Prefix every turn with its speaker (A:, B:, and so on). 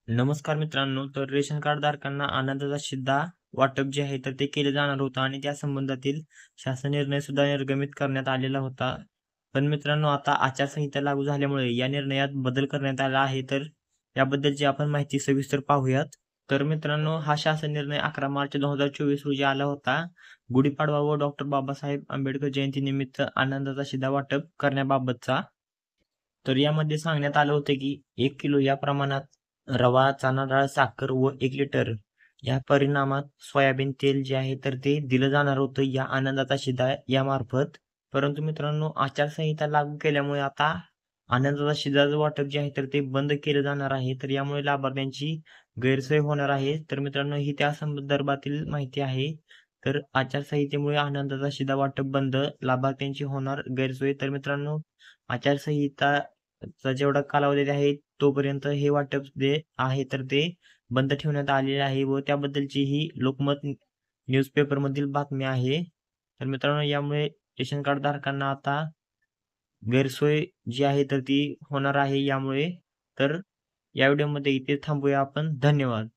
A: नमस्कार मित्रांनो, तर रेशन कार्ड धारकांना आनंदाचा शिधा वाटप जे आहे तर ते केले जाणार होतं आणि त्या संबंधातील शासन निर्णय सुद्धा निर्गमित करण्यात आलेला होता. पण मित्रांनो, आता आचारसंहिता लागू झाल्यामुळे या निर्णयात बदल करण्यात आला आहे. तर याबद्दलची आपण माहिती सविस्तर पाहूयात. तर मित्रांनो, हा शासन निर्णय 11 मार्च 2024 रोजी आला होता. गुढीपाडवा व डॉक्टर बाबासाहेब आंबेडकर जयंतीनिमित्त आनंदाचा शिधा वाटप करण्याबाबतचा. तर यामध्ये सांगण्यात आलं होतं की 1 किलो या प्रमाणात रवा, चणा डाळ, साखर व 1 लिटर या परिणामात सोयाबीन तेल जे आहे तर ते दिलं जाणार होतं या आनंदाचा शिधा यामार्फत. परंतु मित्रांनो, आचारसंहिता लागू केल्यामुळे आता आनंदाचा शिधाचं वाटप जे आहे तर ते बंद केलं जाणार आहे. तर यामुळे लाभार्थ्यांची गैरसोय होणार आहे. तर मित्रांनो, ही त्या संदर्भातील माहिती आहे. तर आचारसंहितेमुळे आनंदाचा शिधा वाटप बंद, लाभार्थ्यांची होणार गैरसोय. तर मित्रांनो, आचारसंहिताचा जेवढा कालावधी आहे तोपर्यंत हे वाटप जे आहे तर ते बंद ठेवण्यात आलेले आहे व त्याबद्दलची ही लोकमत न्यूजपेपरमधील बातमी आहे. तर मित्रांनो, यामुळे रेशन कार्ड धारकांना आता गैरसोय जी आहे तर ती होणार आहे यामुळे. तर या व्हिडिओमध्ये इथे थांबूया आपण. धन्यवाद.